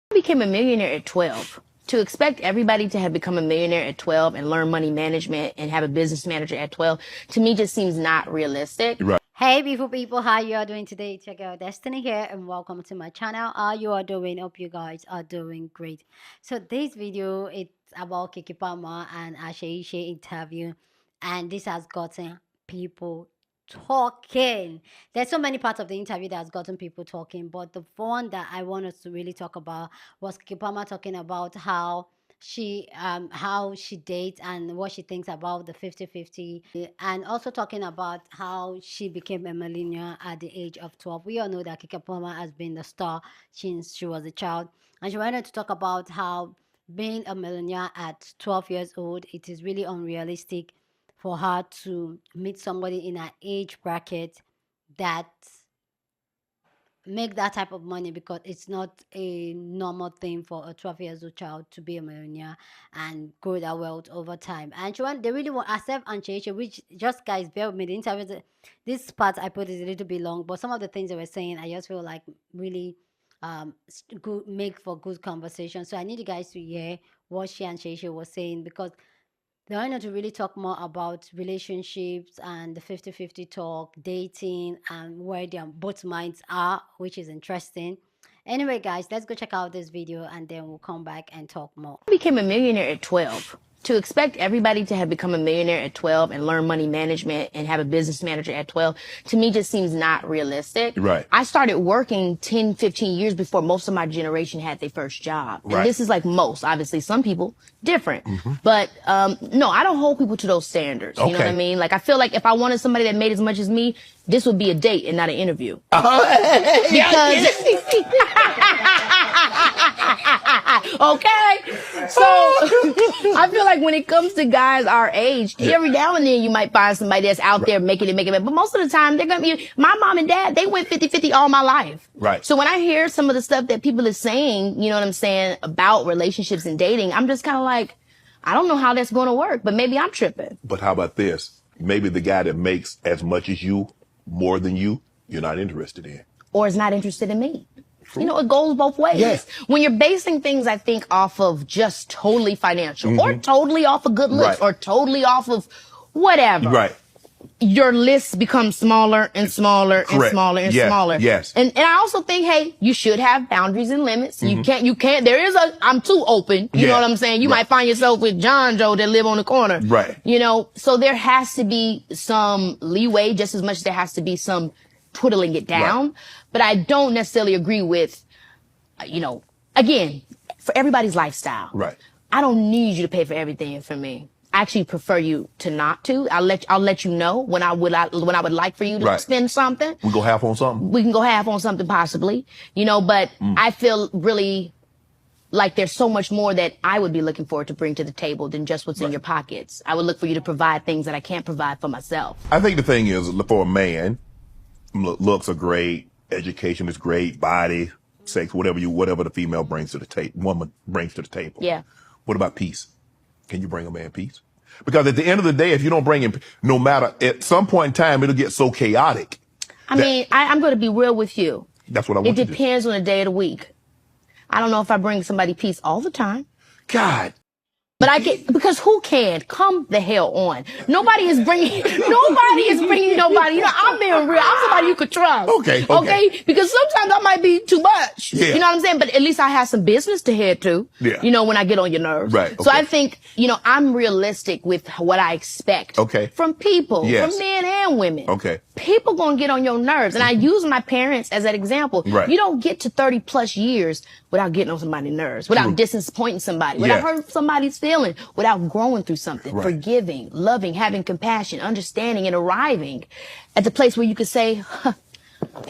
I became a millionaire at 12. To expect everybody to have become a millionaire at 12 and learn money management and have a business manager at 12, to me just seems not realistic. Right. Hey beautiful people, how you are doing today? It's your girl Destiny here and welcome to my channel. How you are doing? Hope you guys are doing great. So this video, it's about Keke and Shayshay interview, and this has gotten people talking. There's so many parts of the interview that has gotten people talking, but the one that I want us to really talk about was Keke talking about how she dates and what she thinks about the 50-50, and also talking about how she became a millionaire at the age of 12. We all know that Keke has been the star since she was a child, and she wanted to talk about how being a millionaire at 12 years old, it is really unrealistic for her to meet somebody in her age bracket that make that type of money, because it's not a normal thing for a 12 years old child to be a millionaire and grow their wealth over time. And they really want herself and Shayshay, which, just guys, bear with me, the interview, this part I put is a little bit long, but some of the things they were saying, I just feel like really good, make for good conversation. So I need you guys to hear what she and Shayshay was saying, because they wanted to really talk more about relationships and the 50-50 talk, dating, and where their both minds are, which is interesting. Anyway, guys, let's go check out this video and then we'll come back and talk more. I became a millionaire at 12. To expect everybody to have become a millionaire at 12 and learn money management and have a business manager at 12, to me just seems not realistic. Right. I started working 10, 15 years before most of my generation had their first job. Right. And this is like most, obviously some people different. But no, I don't hold people to those standards. You know what I mean? Like, I feel like if I wanted somebody that made as much as me, this would be a date and not an interview. Because okay, so I feel like when it comes to guys our age, every now and then you might find somebody that's out there making it, but most of the time they're gonna be, my mom and dad, they went 50-50 all my life. Right. So when I hear some of the stuff that people are saying, you know what I'm saying, about relationships and dating, I'm just kind of like, I don't know how that's going to work, but maybe I'm tripping. But how about this? Maybe the guy that makes as much as you, more than you, you're not interested in. Or is not interested in me. You know, it goes both ways. Yes. When you're basing things, I think, off of just totally financial, or totally off of good looks, or totally off of whatever. Right. Your list becomes smaller and smaller and smaller and smaller. Yes. And I also think, hey, you should have boundaries and limits. You can't, there is I'm too open. You know what I'm saying? You might find yourself with John Joe that live on the corner. Right. You know, so there has to be some leeway just as much as there has to be some twiddling it down. Right. But I don't necessarily agree with, you know, again, for everybody's lifestyle. Right. I don't need you to pay for everything for me. I actually prefer you to not to. I'll let you know when I would like for you to spend something. We go half on something. We can go half on something possibly, you know, but I feel really like there's so much more that I would be looking forward to bring to the table than just what's in your pockets. I would look for you to provide things that I can't provide for myself. I think the thing is, for a man, looks are great, education is great, body, sex, whatever the female brings to the table, woman brings to the table. Yeah. What about peace? Can you bring a man peace? Because at the end of the day, if you don't bring him, no matter, at some point in time, it'll get so chaotic. I mean, I'm going to be real with you. That's what I want to do. It depends on the day of the week. I don't know if I bring somebody peace all the time. God. But I get, because who can? Come the hell on. Nobody is bringing nobody. You know, I'm being real. I'm somebody you could trust. Okay? Because sometimes I might be too much. Yeah. You know what I'm saying? But at least I have some business to head to. Yeah. You know, when I get on your nerves. Right. Okay. So I think, you know, I'm realistic with what I expect. Okay. From people. Yes. From men and women. Okay. People gonna get on your nerves. And I use my parents as that example. Right. You don't get to 30 plus years without getting on somebody's nerves, without disappointing somebody, without hurting somebody's feeling, without growing through something, forgiving, loving, having compassion, understanding, and arriving at the place where you could say, huh,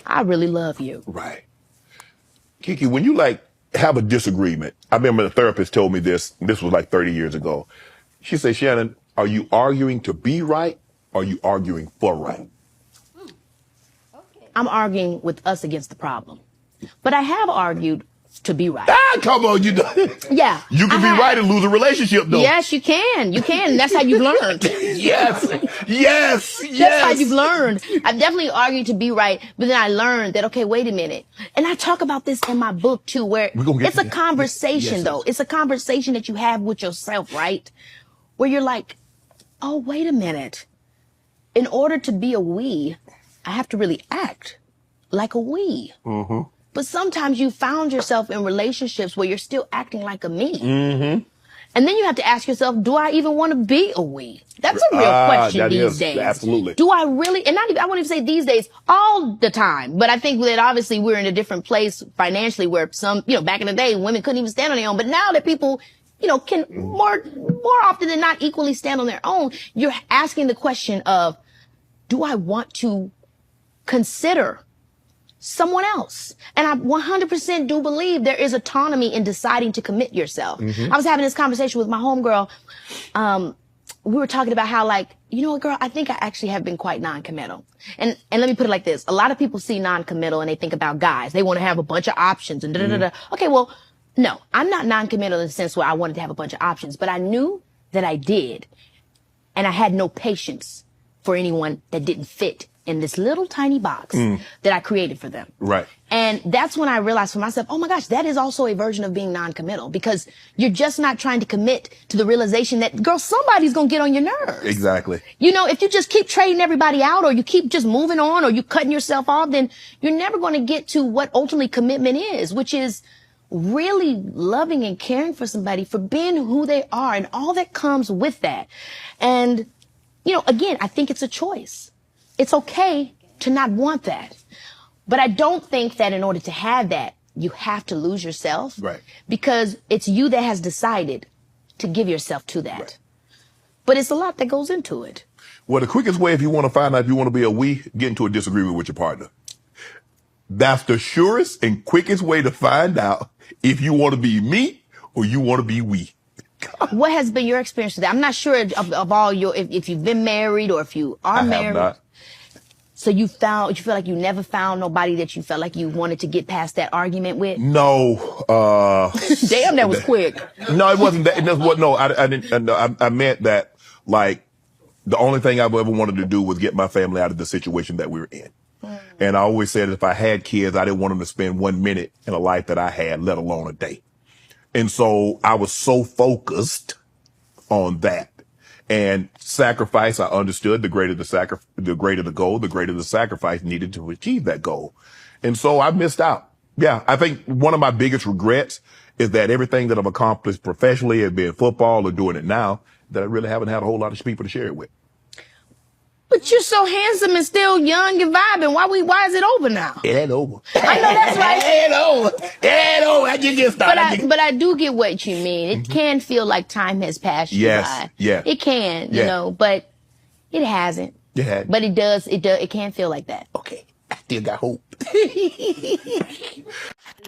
I really love you. Right. Keke, when you have a disagreement, I remember the therapist told me this was like 30 years ago. She said, Shannon, are you arguing to be right? Or are you arguing for right? I'm arguing with us against the problem. But I have argued to be right. Ah, come on, you know. Yeah. You can be right and lose a relationship, though. Yes, you can. You can. That's how you've learned. Yes. That's how you've learned. I've definitely argued to be right, but then I learned that, okay, wait a minute. And I talk about this in my book, too, where it's a conversation, though. It's a conversation that you have with yourself, right? Where you're like, oh, wait a minute. In order to be a we, I have to really act like a we. Mm-hmm. But sometimes you found yourself in relationships where you're still acting like a me. Mm-hmm. And then you have to ask yourself, do I even want to be a we? That's a real question these days. Absolutely. Do I really, and not even, I won't even say these days, all the time. But I think that obviously we're in a different place financially where some, back in the day, women couldn't even stand on their own. But now that people, can more often than not equally stand on their own, you're asking the question of, do I want to consider someone else? And I 100% do believe there is autonomy in deciding to commit yourself. Mm-hmm. I was having this conversation with my homegirl. We were talking about how, like, you know what, girl, I think I actually have been quite non-committal. And let me put it like this. A lot of people see non-committal and they think about guys. They want to have a bunch of options and da-da-da-da. Okay, well, no, I'm not non-committal in the sense where I wanted to have a bunch of options, but I knew that I did. And I had no patience for anyone that didn't fit in this little tiny box that I created for them. Right. And that's when I realized for myself, oh my gosh, that is also a version of being non-committal, because you're just not trying to commit to the realization that, girl, somebody's going to get on your nerves. Exactly. If you just keep trading everybody out, or you keep just moving on, or you cutting yourself off, then you're never going to get to what ultimately commitment is, which is really loving and caring for somebody for being who they are and all that comes with that. And, again, I think it's a choice. It's okay to not want that. But I don't think that in order to have that, you have to lose yourself. Right. Because it's you that has decided to give yourself to that. Right. But it's a lot that goes into it. Well, the quickest way, if you want to find out if you want to be a we, get into a disagreement with your partner. That's the surest and quickest way to find out if you want to be me or you want to be we. What has been your experience with that? I'm not sure of all if you've been married or if you are married. I have not. So you feel like you never found nobody that you felt like you wanted to get past that argument with? No. Damn, that was quick. No, it wasn't that. No, I didn't. I meant that, like, the only thing I've ever wanted to do was get my family out of the situation that we were in. And I always said if I had kids, I didn't want them to spend 1 minute in a life that I had, let alone a day. And so I was so focused on that. And sacrifice, I understood the greater the goal, the greater the sacrifice needed to achieve that goal. And so I missed out. Yeah, I think one of my biggest regrets is that everything that I've accomplished professionally, as being football or doing it now, that I really haven't had a whole lot of people to share it with. But you're so handsome and still young and vibing. Why is it over now? It ain't over. I know that's right. It ain't over. It ain't over. I just started. But I do get what you mean. It can feel like time has passed you by. Yeah. It can, but it hasn't. It hasn't. But it does. It can feel like that. Okay. I still got hope.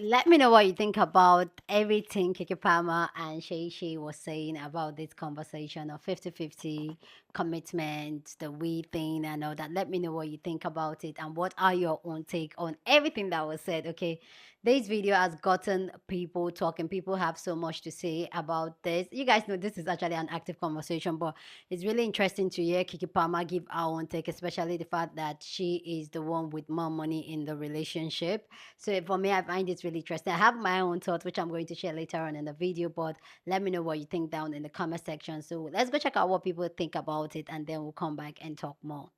Let me know what you think about everything Keke Palmer and Shayshay was saying about this conversation of 50-50 commitment, the we thing and all that. Let me know what you think about it and what are your own take on everything that was said. Okay, this video has gotten people talking. People have so much to say about this. You guys know this is actually an active conversation, but it's really interesting to hear Keke Palmer give our own take, especially the fact that she is the one with more money in the relationship. So for me, I find it really interesting. I have my own thoughts, which I'm going to share later on in the video, but let me know what you think down in the comment section. So let's go check out what people think about it, and then we'll come back and talk more.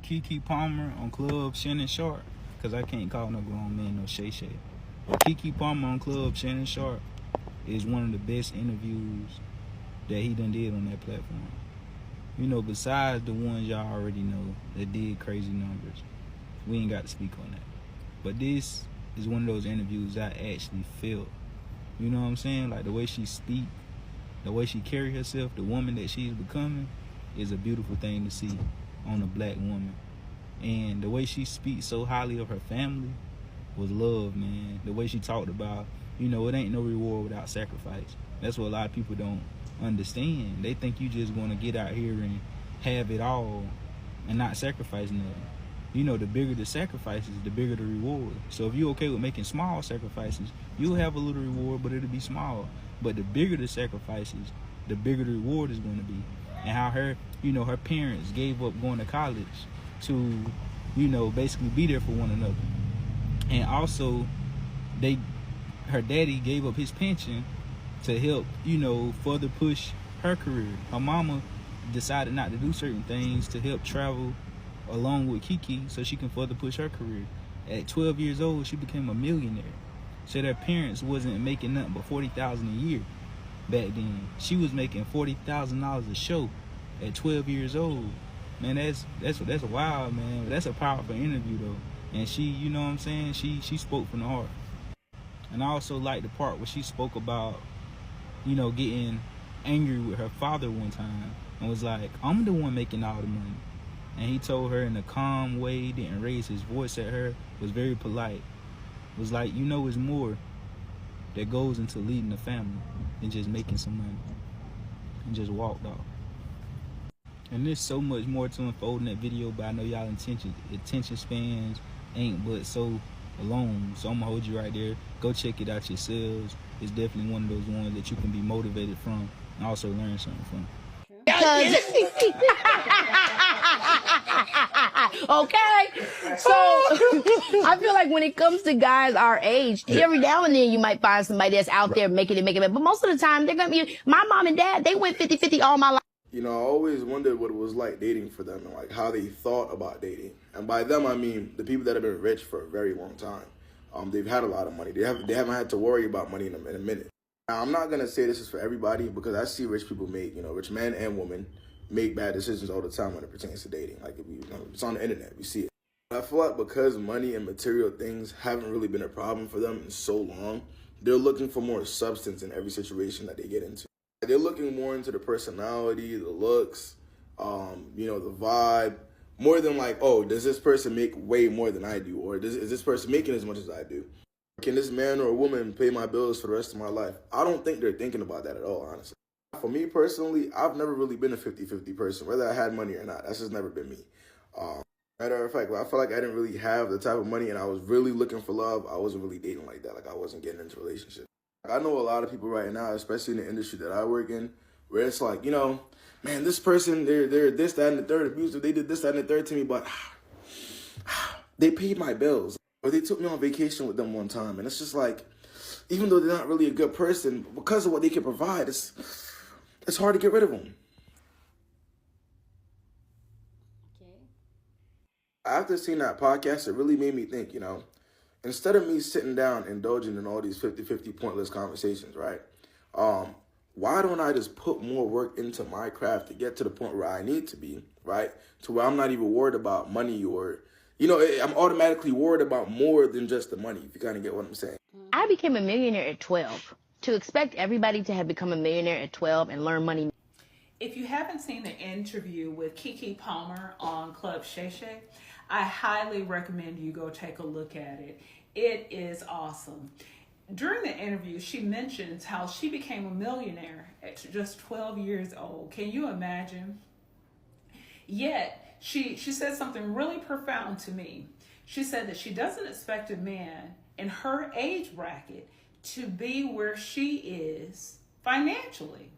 Keke Palmer on Club Shannon Sharpe, because I can't call no grown man no Shayshay. But Keke Palmer on Club Shannon Sharpe is one of the best interviews that he done did on that platform. Besides the ones y'all already know that did crazy numbers, we ain't got to speak on that. But this is one of those interviews I actually felt. You know what I'm saying? Like the way she speak, the way she carry herself, the woman that she's becoming is a beautiful thing to see on a black woman. And the way she speaks so highly of her family was love, man. The way she talked about, it ain't no reward without sacrifice. That's what a lot of people don't understand. They think you just want to get out here and have it all and not sacrifice nothing. you know, the bigger the sacrifices, the bigger the reward. So if you're okay with making small sacrifices, you'll have a little reward, but it'll be small. But the bigger the sacrifices, the bigger the reward is going to be. And how her, you know, her parents gave up going to college to, you know, basically be there for one another. And also, her daddy gave up his pension to help, you know, further push her career. Her mama decided not to do certain things to help travel along with Keke so she can further push her career. At 12 years old, she became a millionaire. So their parents wasn't making nothing but $40,000 a year back then. She was making $40,000 a show at 12 years old. Man, that's wild, man. That's a powerful interview though. And she, you know what I'm saying? She spoke from the heart. And I also like the part where she spoke about, you know, getting angry with her father one time and was like, I'm the one making all the money. And he told her in a calm way, didn't raise his voice at her, was very polite. Was like, you know, it's more that goes into leading a family than just making some money. And just walked off. And there's so much more to unfold in that video, but I know y'all attention spans ain't but so long. So I'm gonna hold you right there. Go check it out yourselves. It's definitely one of those ones that you can be motivated from and also learn something from. Okay, so I feel like when it comes to guys our age, every now and then you might find somebody that's out there making it, but most of the time they're gonna be. My mom and dad, they went 50-50 all my life. You know, I always wondered what it was like dating for them and like how they thought about dating. And by them, I mean the people that have been rich for a very long time. They've had a lot of money. They haven't had to worry about money in a minute. Now, I'm not gonna say this is for everybody because I see rich people make, you know, rich men and women make bad decisions all the time when it pertains to dating. Like, it's on the internet, we see it. I feel like because money and material things haven't really been a problem for them in so long, they're looking for more substance in every situation that they get into. They're looking more into the personality, the looks, you know, the vibe, more than like, oh, does this person make way more than I do? Or is this person making as much as I do? Can this man or woman pay my bills for the rest of my life? I don't think they're thinking about that at all, honestly. For me personally, I've never really been a 50-50 person, whether I had money or not. That's just never been me. Matter of fact, I feel like I didn't really have the type of money and I was really looking for love. I wasn't really dating like that. Like, I wasn't getting into relationships. I know a lot of people right now, especially in the industry that I work in, where it's like, you know, man, this person, they're this, that, and the third abusive. They did this, that, and the third to me, but they paid my bills. Or they took me on vacation with them one time. And it's just like, even though they're not really a good person, because of what they can provide, it's hard to get rid of them. Okay. After seeing that podcast, it really made me think, you know, instead of me sitting down indulging in all these 50-50 pointless conversations, right? Why don't I just put more work into my craft to get to the point where I need to be, right? To where I'm not even worried about money or, you know, I'm automatically worried about more than just the money, if you kind of get what I'm saying. I became a millionaire at 12. To expect everybody to have become a millionaire at 12 and learn money. If you haven't seen the interview with Keke Palmer on Club Shayshay, I highly recommend you go take a look at it. It is awesome. During the interview, she mentions how she became a millionaire at just 12 years old. Can you imagine? Yet, she said something really profound to me. She said that she doesn't expect a man in her age bracket to be where she is financially.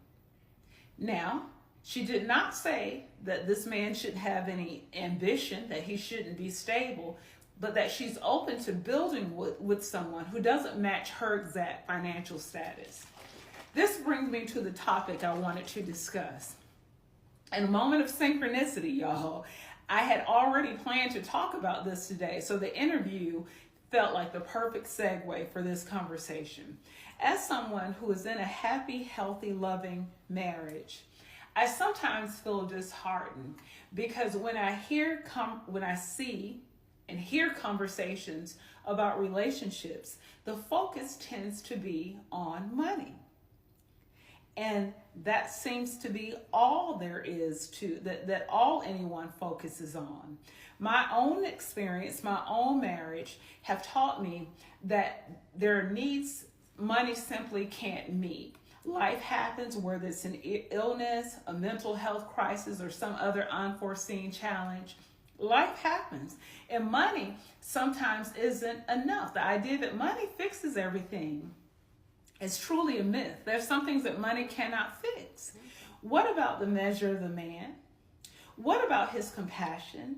Now, she did not say that this man shouldn't have any ambition, that he shouldn't be stable, but that she's open to building with someone who doesn't match her exact financial status. This brings me to the topic I wanted to discuss. In a moment of synchronicity, y'all, I had already planned to talk about this today, so the interview felt like the perfect segue for this conversation. As someone who is in a happy, healthy, loving marriage, I sometimes feel disheartened because when I see and hear conversations about relationships, the focus tends to be on money. And that seems to be all there is to that all anyone focuses on. My own experience, my own marriage have taught me that there are needs money simply can't meet. Life happens, whether it's an illness, a mental health crisis, or some other unforeseen challenge. Life happens. And money sometimes isn't enough. The idea that money fixes everything is truly a myth. There's some things that money cannot fix. What about the measure of the man? What about his compassion,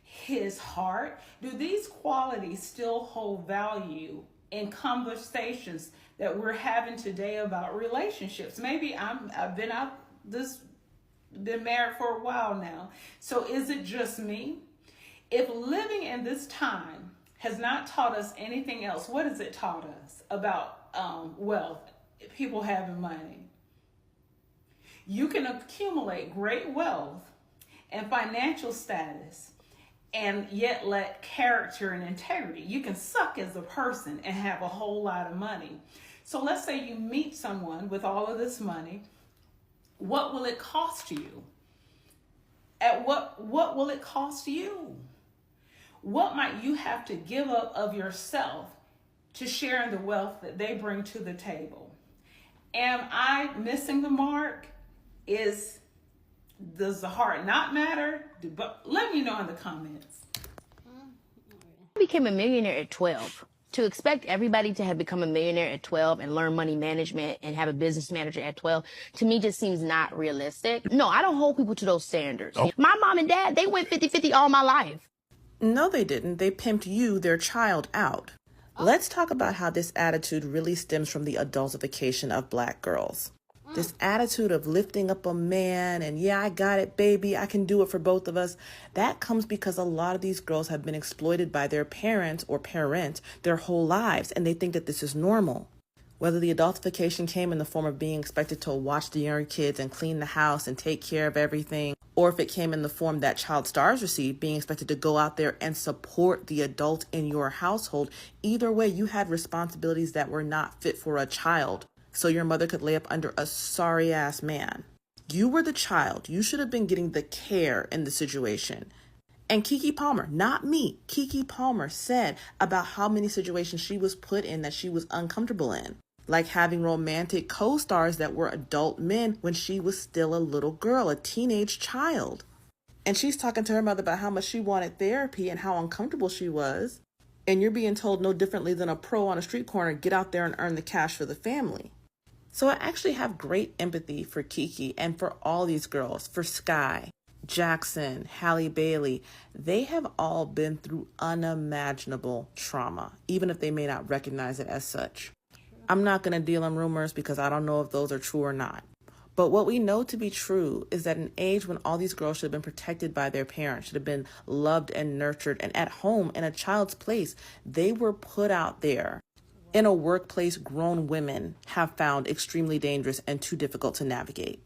his heart? Do these qualities still hold value in conversations that we're having today about relationships? Maybe I've been been married for a while now. So is it just me? If living in this time has not taught us anything else, what has it taught us about wealth, people having money? You can accumulate great wealth and financial status and yet let character and integrity. You can suck as a person and have a whole lot of money. So let's say you meet someone with all of this money. What will it cost you? What will it cost you? What might you have to give up of yourself to share in the wealth that they bring to the table? Am I missing the mark? Does the heart not matter? But let me know in the comments. I became a millionaire at 12. To expect everybody to have become a millionaire at 12 and learn money management and have a business manager at 12, to me just seems not realistic. No, I don't hold people to those standards. Oh. My mom and dad, they went 50-50 all my life. No, they didn't. They pimped you, their child, out. Let's talk about how this attitude really stems from the adultification of Black girls. This attitude of lifting up a man and, yeah, I got it, baby, I can do it for both of us. That comes because a lot of these girls have been exploited by their parents or parent their whole lives, and they think that this is normal. Whether the adultification came in the form of being expected to watch the younger kids and clean the house and take care of everything, or if it came in the form that child stars received, being expected to go out there and support the adult in your household, either way, you had responsibilities that were not fit for a child. So your mother could lay up under a sorry-ass man. You were the child. You should have been getting the care in the situation. And Keke Palmer, not me, Keke Palmer said about how many situations she was put in that she was uncomfortable in. Like having romantic co-stars that were adult men when she was still a little girl, a teenage child. And she's talking to her mother about how much she wanted therapy and how uncomfortable she was. And you're being told no differently than a pro on a street corner, get out there and earn the cash for the family. So I actually have great empathy for Keke and for all these girls, for Sky, Jackson, Halle Bailey. They have all been through unimaginable trauma, even if they may not recognize it as such. I'm not going to deal in rumors because I don't know if those are true or not. But what we know to be true is that an age when all these girls should have been protected by their parents, should have been loved and nurtured and at home in a child's place, they were put out there in a workplace grown women have found extremely dangerous and too difficult to navigate.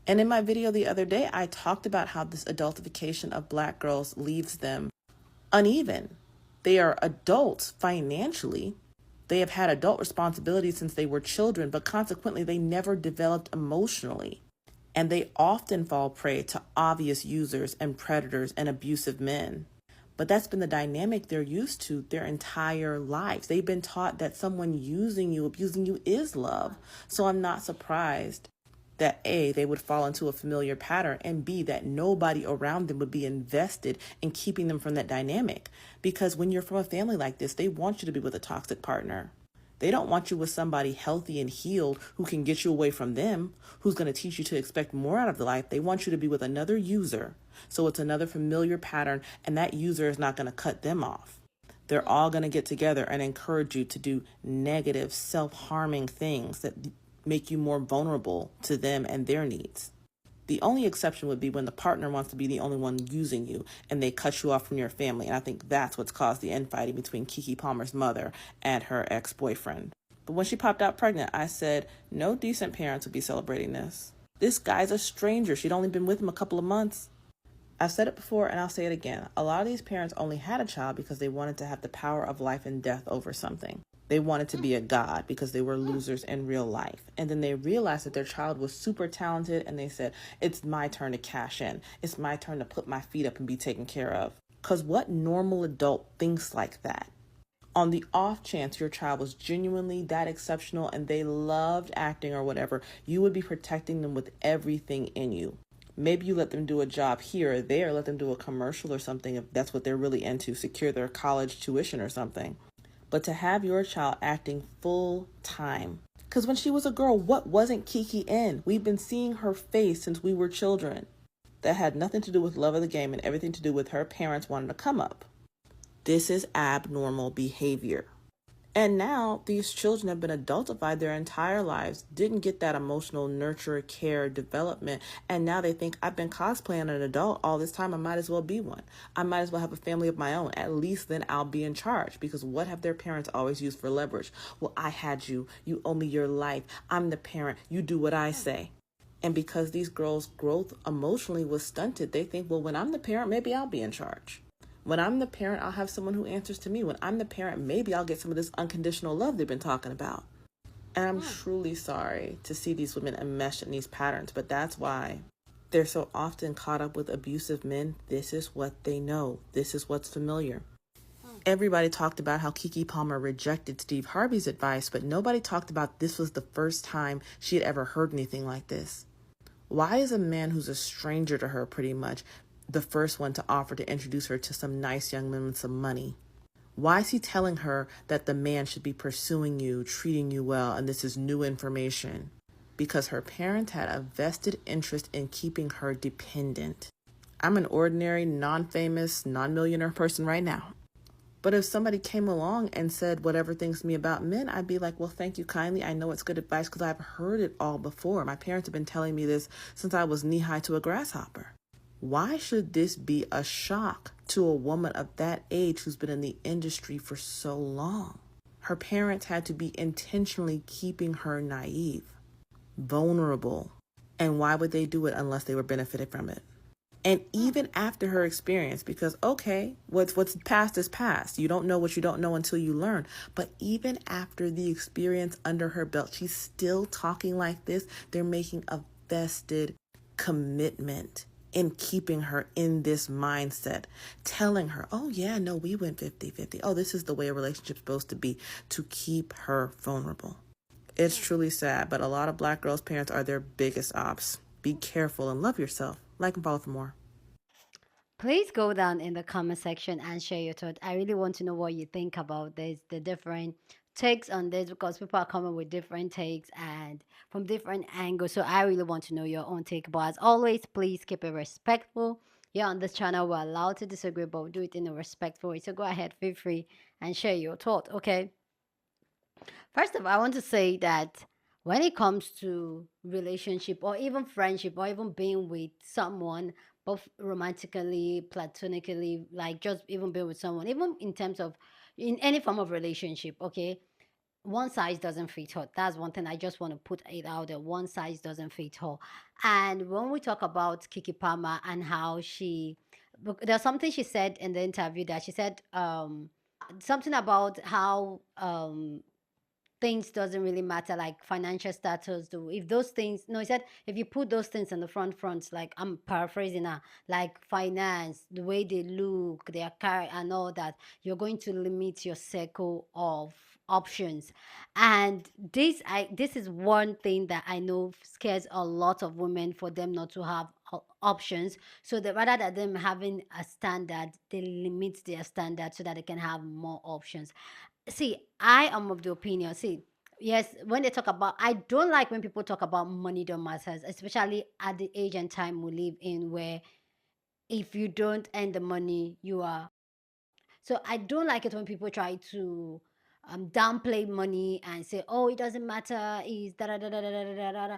And in my video the other day, I talked about how this adultification of Black girls leaves them uneven. They are adults financially. They have had adult responsibilities since they were children, but consequently, they never developed emotionally. And they often fall prey to obvious users and predators and abusive men. But that's been the dynamic they're used to their entire lives. They've been taught that someone using you, abusing you is love. So I'm not surprised that A, they would fall into a familiar pattern, and B, that nobody around them would be invested in keeping them from that dynamic. Because when you're from a family like this, they want you to be with a toxic partner. They don't want you with somebody healthy and healed who can get you away from them, who's going to teach you to expect more out of the life. They want you to be with another user. So it's another familiar pattern, and that user is not going to cut them off. They're all going to get together and encourage you to do negative, self-harming things that make you more vulnerable to them and their needs. The only exception would be when the partner wants to be the only one using you and they cut you off from your family. And I think that's what's caused the infighting between Keke Palmer's mother and her ex-boyfriend. But when she popped out pregnant, I said, no decent parents would be celebrating this. This guy's a stranger. She'd only been with him a couple of months. I've said it before and I'll say it again. A lot of these parents only had a child because they wanted to have the power of life and death over something. They wanted to be a god because they were losers in real life. And then they realized that their child was super talented and they said, it's my turn to cash in. It's my turn to put my feet up and be taken care of. Because what normal adult thinks like that? On the off chance your child was genuinely that exceptional and they loved acting or whatever, you would be protecting them with everything in you. Maybe you let them do a job here or there, let them do a commercial or something if that's what they're really into, secure their college tuition or something. But to have your child acting full time. Because when she was a girl, what wasn't Keke in? We've been seeing her face since we were children. That had nothing to do with love of the game and everything to do with her parents wanting to come up. This is abnormal behavior. And now these children have been adultified their entire lives, didn't get that emotional nurture, care, development, and now they think I've been cosplaying an adult all this time, I might as well be one. I might as well have a family of my own. At least then I'll be in charge. Because what have their parents always used for leverage? Well, I had you. You owe me your life. I'm the parent. You do what I say. And because these girls' growth emotionally was stunted, they think, well, when I'm the parent, maybe I'll be in charge. When I'm the parent, I'll have someone who answers to me. When I'm the parent, maybe I'll get some of this unconditional love they've been talking about. And I'm truly sorry to see these women enmeshed in these patterns, but that's why they're so often caught up with abusive men. This is what they know. This is what's familiar. Everybody talked about how Keke Palmer rejected Steve Harvey's advice, but nobody talked about this was the first time she had ever heard anything like this. Why is a man who's a stranger to her pretty much the first one to offer to introduce her to some nice young men with some money? Why is he telling her that the man should be pursuing you, treating you well, and this is new information? Because her parents had a vested interest in keeping her dependent. I'm an ordinary, non-famous, non-millionaire person right now. But if somebody came along and said whatever things to me about men, I'd be like, well, thank you kindly. I know it's good advice because I've heard it all before. My parents have been telling me this since I was knee-high to a grasshopper. Why should this be a shock to a woman of that age who's been in the industry for so long? Her parents had to be intentionally keeping her naive, vulnerable. And why would they do it unless they were benefited from it? And even after her experience, because, okay, what's past is past. You don't know what you don't know until you learn. But even after the experience under her belt, she's still talking like this. They're making a vested commitment in keeping her in this mindset, telling her, oh, yeah, no, we went 50-50. Oh, this is the way a relationship's supposed to be, to keep her vulnerable. It's truly sad, but a lot of Black girls' parents are their biggest ops. Be careful and love yourself. Like and follow for more. Please go down in the comment section and share your thoughts. I really want to know what you think about this, the different takes on this, because people are coming with different takes and from different angles. So I really want to know your own take. But as always, please keep it respectful. Here on this channel, we're allowed to disagree, but do it in a respectful way. So go ahead, feel free and share your thoughts, okay? First of all, I want to say that when it comes to relationship or even friendship or even being with someone, both romantically, platonically, like just even being with someone, even in terms of in any form of relationship, okay? One size doesn't fit all. That's one thing I just want to put it out there. One size doesn't fit all. And when we talk about Keke Palmer and how there's something she said in the interview that she said something about how things doesn't really matter, like financial status do, if those things, no, he said if you put those things in the front, like I'm paraphrasing now, like finance, the way they look, their car and all that, you're going to limit your circle of options. And this is one thing that I know scares a lot of women, for them not to have options. So that rather than them having a standard, they limit their standard so that they can have more options. See, I am of the opinion. See, yes, when they talk about, I don't like when people talk about money don't matter, especially at the age and time we live in, where if you don't earn the money, you are. So I don't like it when people try to downplay money and say, oh, it doesn't matter. Is da da da da da da da da. Da.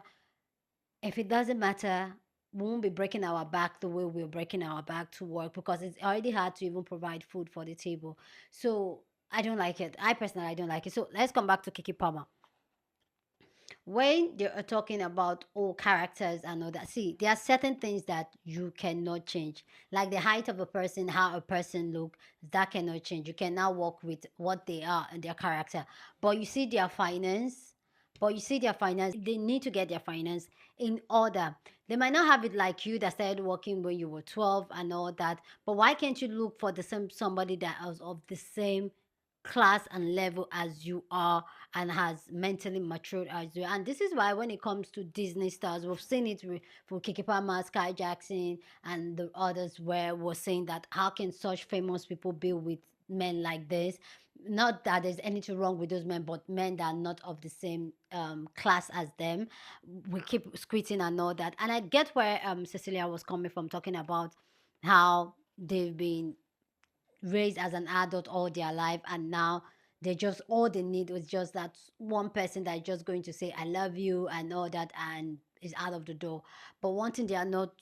If it doesn't matter, we won't be breaking our back the way we're breaking our back to work, because it's already hard to even provide food for the table. So I don't like it. I personally, I don't like it. So let's come back to Keke Palmer. When they are talking about all characters and all that, see, there are certain things that you cannot change, like the height of a person, how a person look, that cannot change. You can now work with what they are and their character. But you see their finance, they need to get their finance in order. They might not have it like you that started working when you were 12 and all that, but why can't you look for the same somebody that was of the same class and level as you are and has mentally matured as you are. And this is why when it comes to Disney stars, we've seen it for Keke Palmer, Sky Jackson, and the others, where we're saying that how can such famous people be with men like this? Not that there's anything wrong with those men, but men that are not of the same class as them. We keep squeezing and all that. And I get where Cecilia was coming from, talking about how they've been raised as an adult all their life, and now they just, all they need was just that one person that is just going to say I love you and all that, and is out of the door. But one thing they are not,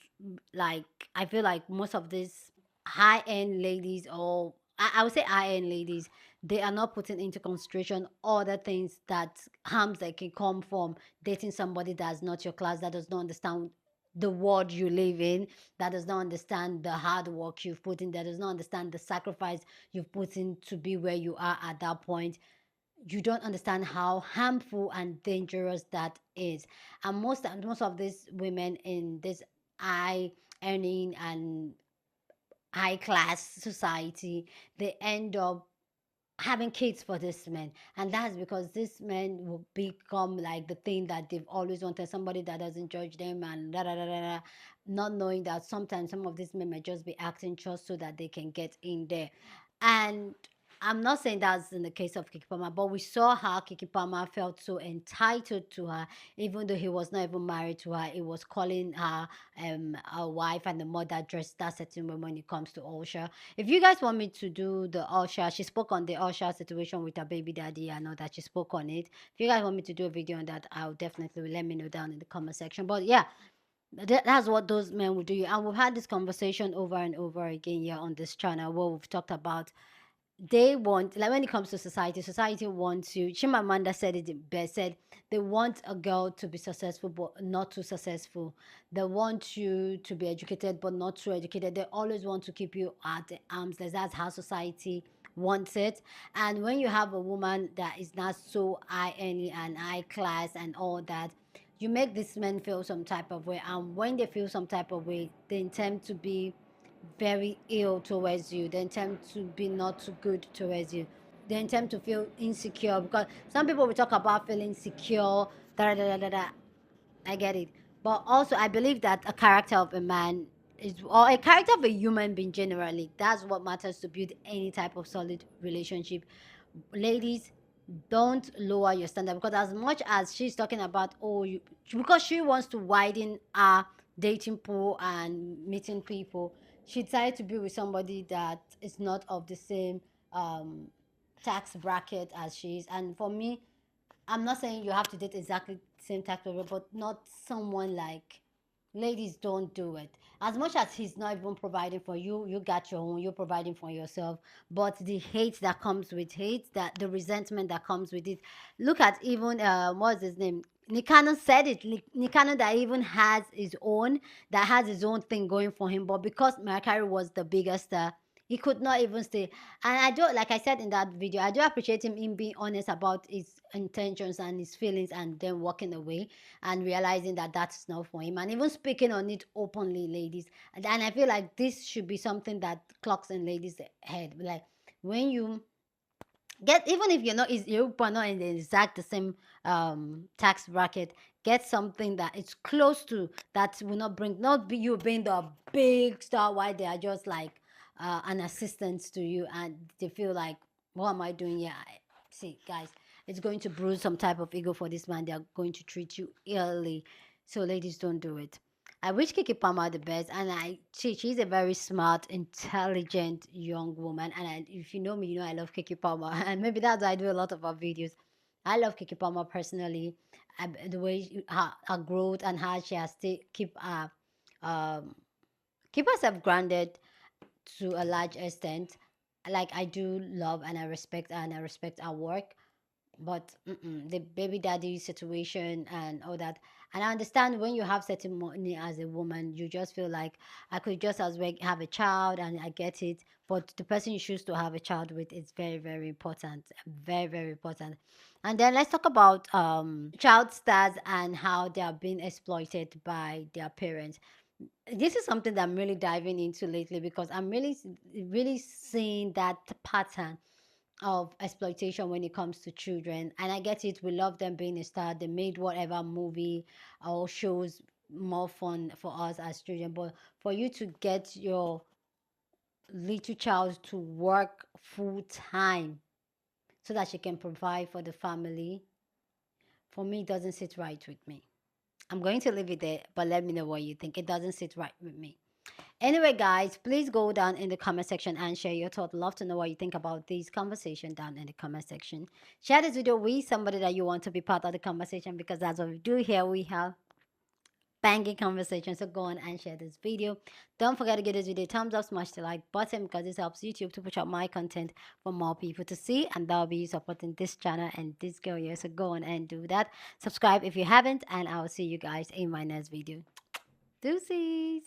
like, I feel like most of these high-end ladies, or I would say high-end ladies, they are not putting into consideration other things, that harms that can come from dating somebody that's not your class, that does not understand the world you live in, that does not understand the hard work you've put in, that does not understand the sacrifice you've put in to be where you are at that point. You don't understand how harmful and dangerous that is. And most of these women in this high earning and high class society, they end up having kids for this man, and that's because this man will become like the thing that they've always wanted, somebody that doesn't judge them and da da da da, da, not knowing that sometimes some of these men might just be acting just so that they can get in there. And I'm not saying that's in the case of Keke Palmer, but we saw how Keke Palmer felt so entitled to her, even though he was not even married to her. He was calling her a wife and the mother dressed that certain way when it comes to Usher. If you guys want me to do the Usher, she spoke on the Usher situation with her baby daddy. I know that she spoke on it. If you guys want me to do a video on that, I'll definitely let me know down in the comment section. But yeah, that's what those men will do. And we've had this conversation over and over again here on this channel, where we've talked about, they want, like, when it comes to society wants you. Chimamanda said it best, said they want a girl to be successful but not too successful. They want you to be educated but not too educated. They always want to keep you at the arm's length. That's how society wants it. And when you have a woman that is not so high earning and high class and all that, you make these men feel some type of way. And when they feel some type of way, they intend to be very ill towards you. They intend to be not too good towards you. They intend to feel insecure, because some people will talk about feeling secure, da da da da da. I get it. But also, I believe that a character of a man is, or a character of a human being generally, that's what matters to build any type of solid relationship. Ladies, don't lower your standard, because as much as she's talking about, oh, you, because she wants to widen our dating pool and meeting people, she decided to be with somebody that is not of the same tax bracket as she is. And for me, I'm not saying you have to date exactly the same type of, but not someone like, ladies, don't do it. As much as he's not even providing for you, you got your own, you're providing for yourself. But the hate that comes with hate, that the resentment that comes with it. Look at even what's his name? Nick Cannon said it. Nick Cannon, that even has his own, that has his own thing going for him. But because Mariah Carey was the biggest star, he could not even stay. And I do, like I said in that video, I do appreciate him in being honest about his intentions and his feelings, and then walking away and realizing that that's not for him, and even speaking on it openly, ladies. And I feel like this should be something that clocks in ladies' head. Like, when you get, even if you're not, is you're not in the exact the same tax bracket, get something that is close to, that will not bring, not be you being the big star, while they are just like an assistant to you, and they feel like, what am I doing here? See, guys, it's going to bruise some type of ego for this man. They are going to treat you ill. So ladies, don't do it. I wish Keke Palmer the best, and she's a very smart, intelligent young woman. And if you know me, you know I love Keke Palmer, and maybe that's why I do a lot of our videos. I love Keke Palmer personally, the way her growth, and how she has to um, keep herself grounded to a large extent. Like, I do love and I respect her, and I respect her work. But the baby daddy situation and all that, and I understand when you have certain money as a woman, you just feel like, I could just as well have a child, and I get it. But the person you choose to have a child with is very, very important, very, very important. And then let's talk about child stars and how they are being exploited by their parents. This is something that I'm really diving into lately, because I'm really, really seeing that pattern of exploitation when it comes to children. And I get it, we love them being a star. They made whatever movie or shows more fun for us as children. But for you to get your little child to work full time so that she can provide for the family, for me, it doesn't sit right with me. I'm going to leave it there, but let me know what you think. It doesn't sit right with me. Anyway, guys, please go down in the comment section and share your thoughts. Love to know what you think about this conversation down in the comment section. Share this video with somebody that you want to be part of the conversation, because that's what we do here. We have banging conversation. So go on and share this video. Don't forget to give this video a thumbs up, smash the like button, because this helps YouTube to push out my content for more people to see, and that'll be you supporting this channel and this girl here. So go on and do that. Subscribe if you haven't, and I'll see you guys in my next video. Deuces.